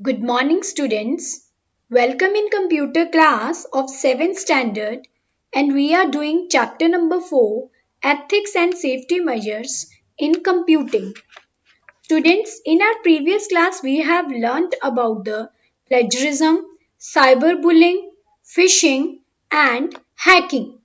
Good morning, students. Welcome in computer class of 7th standard, and we are doing chapter number 4, Ethics and Safety Measures in Computing. Students, in our previous class we have learnt about the plagiarism, cyberbullying, phishing and hacking.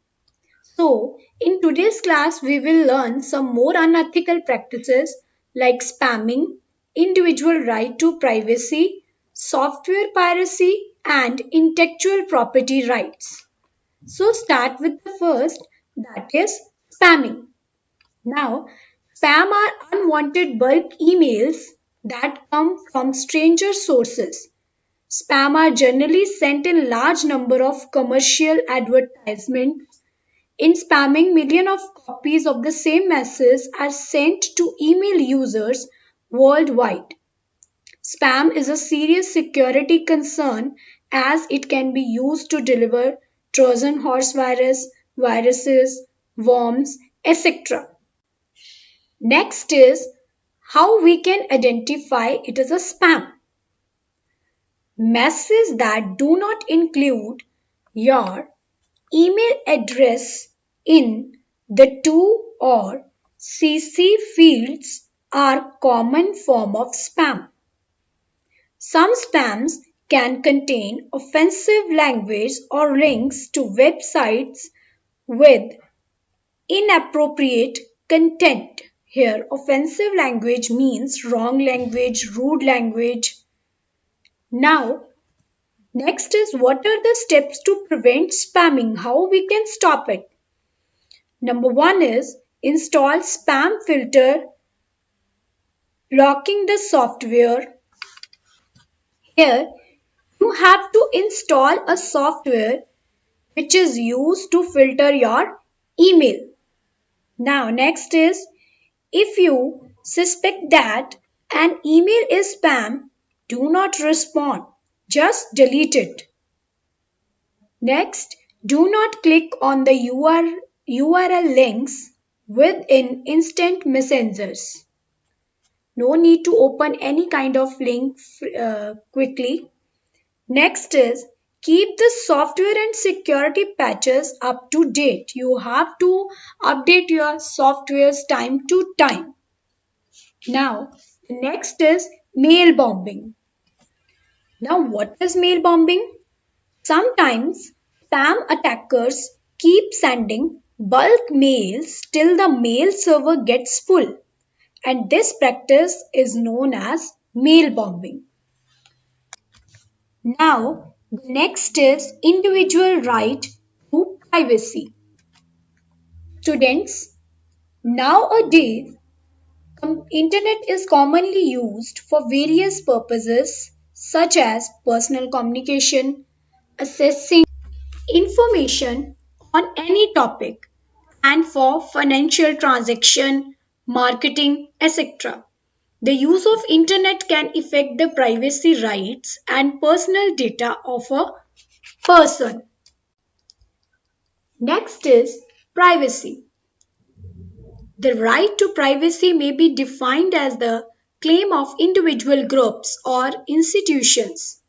So, in today's class, we will learn some more unethical practices like spamming, individual right to privacy, software piracy, and intellectual property rights. So, start with the first, that is spamming. Now, spam are unwanted bulk emails that come from stranger sources. Spam are generally sent in large number of commercial advertisements. In spamming, millions of copies of the same message are sent to email users worldwide. Spam is a serious security concern as it can be used to deliver Trojan horse virus, viruses, worms, etc. Next is how we can identify it as a spam. Messages that do not include your email address in the to or CC fields are common form of spam. Some spams can contain offensive language or links to websites with inappropriate content. Here, offensive language means wrong language, rude language. Now, next is what are the steps to prevent spamming? How we can stop it? Number one is install spam filter blocking the software. Here you have to install a software which is used to filter your email. Now next is if you suspect that an email is spam, do not respond. Just delete it. Next, do not click on the URL links within instant messengers. No need to open any kind of link quickly. Next is keep the software and security patches up to date. You have to update your softwares time to time. Now, next is mail bombing. Now, what is mail bombing? Sometimes spam attackers keep sending bulk mails till the mail server gets full, and this practice is known as mail bombing. Now, the next is individual right to privacy. Students, nowadays, internet is commonly used for various purposes such as personal communication, accessing information on any topic, and for financial transaction, marketing, etc. The use of internet can affect the privacy rights and personal data of a person. Next is privacy. The right to privacy may be defined as the claim of individual groups or institutions.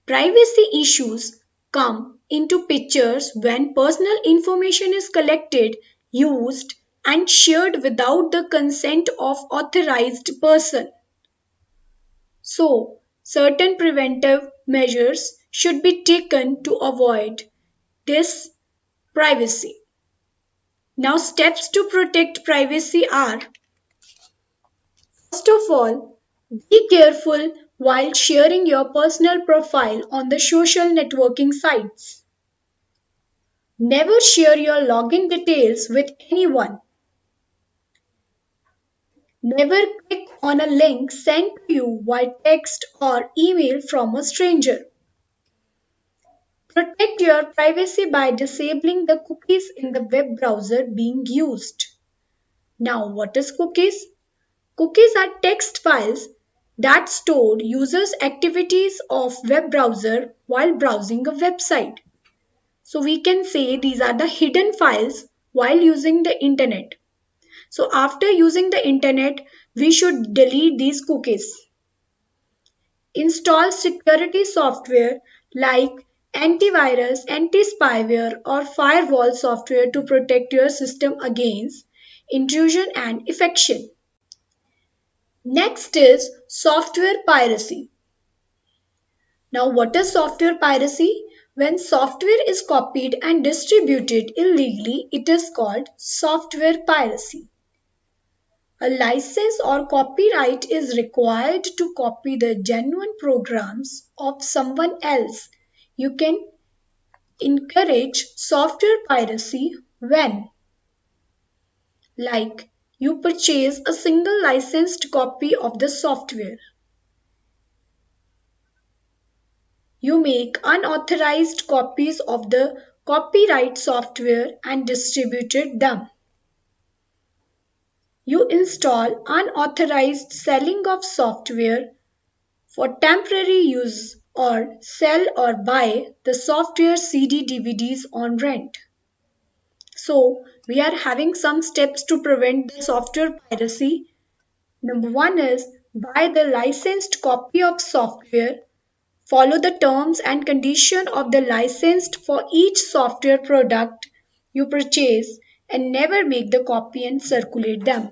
Privacy issues come into pictures when personal information is collected, used, and shared without the consent of authorized person. So, certain preventive measures should be taken to avoid this privacy. Now, steps to protect privacy are: first of all, be careful while sharing your personal profile on the social networking sites. Never share your login details with anyone. Never click on a link sent to you by text or email from a stranger. Protect your privacy by disabling the cookies in the web browser being used. Now, what is cookies? Cookies are text files that store users' activities of web browser while browsing a website. So we can say these are the hidden files while using the internet. So after using the internet, we should delete these cookies. Install security software like antivirus, anti-spyware, or firewall software to protect your system against intrusion and infection. Next is software piracy. Now, what is software piracy? When software is copied and distributed illegally, it is called software piracy. A license or copyright is required to copy the genuine programs of someone else. You can encourage software piracy when, like, you purchase a single licensed copy of the software. You make unauthorized copies of the copyright software and distributed them. You install unauthorized selling of software for temporary use or sell or buy the software CD DVDs on rent. So, we are having some steps to prevent the software piracy. Number one is buy the licensed copy of software. Follow the terms and conditions of the licensed for each software product you purchase and never make the copy and circulate them.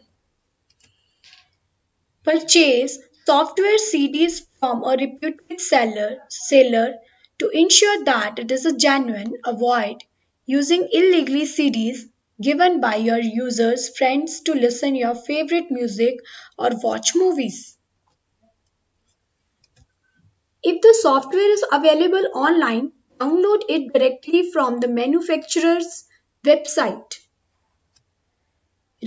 Purchase software CDs from a reputed seller to ensure that it is a genuine. Avoid using illegally CDs given by your users' friends to listen your favorite music or watch movies. If the software is available online, download it directly from the manufacturer's website.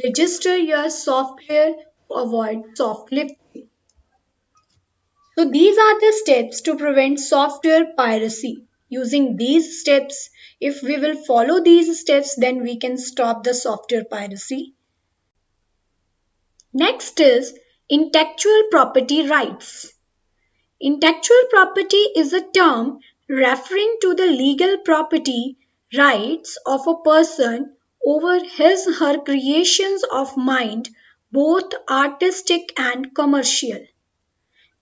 Register your software to avoid soft lifting. So these are the steps to prevent software piracy. Using these steps, if we will follow these steps, then we can stop the software piracy. Next is intellectual property rights. Intellectual property is a term referring to the legal property rights of a person over his or her creations of mind, both artistic and commercial.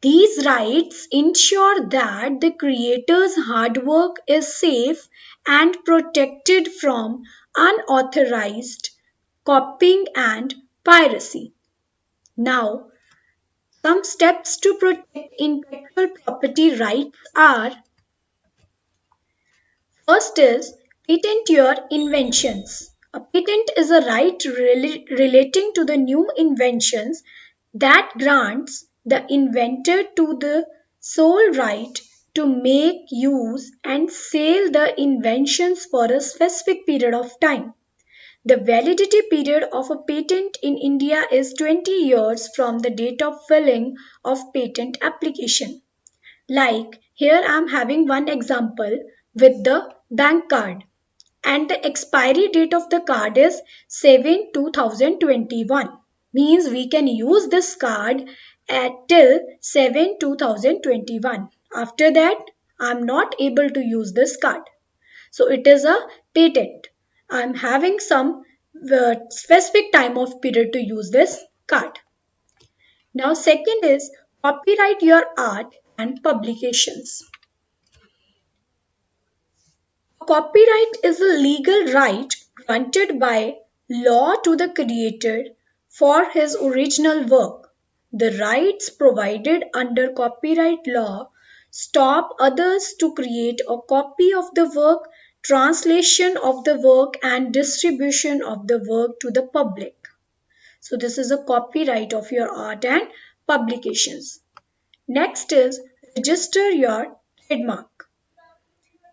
These rights ensure that the creator's hard work is safe and protected from unauthorized copying and piracy. Now, some steps to protect intellectual property rights are: first is patent your inventions. A patent is a right relating to the new inventions that grants the inventor to the sole right to make, use, and sell the inventions for a specific period of time. The validity period of a patent in India is 20 years from the date of filing of patent application. Like here I am having one example with the bank card, and the expiry date of the card is 7/2021. Means we can use this card at till 7/2021. After that I am not able to use this card. So it is a patent. I am having some specific time of period to use this card. Now second is copyright your art and publications. Copyright is a legal right granted by law to the creator for his original work. The rights provided under copyright law stop others to create a copy of the work, translation of the work, and distribution of the work to the public. So this is a copyright of your art and publications. Next is register your trademark.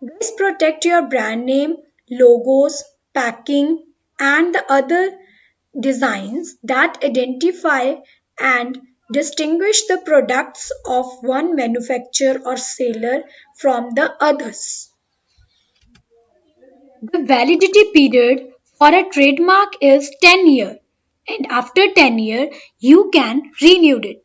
This protect your brand name, logos, packing, and the other designs that identify and distinguish the products of one manufacturer or seller from the others. The validity period for a trademark is 10 years, and after 10 years you can renew it.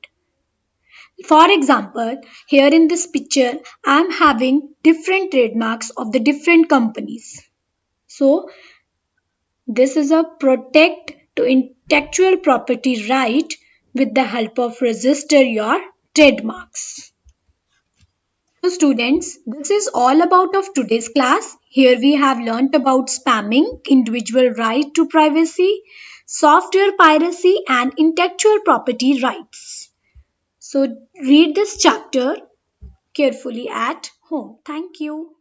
For example, here in this picture I am having different trademarks of the different companies. So this is a protect to intellectual property right with the help of register your trademarks. So students, this is all about of today's class. Here we have learnt about spamming, individual right to privacy, software piracy and intellectual property rights. So read this chapter carefully at home. Thank you.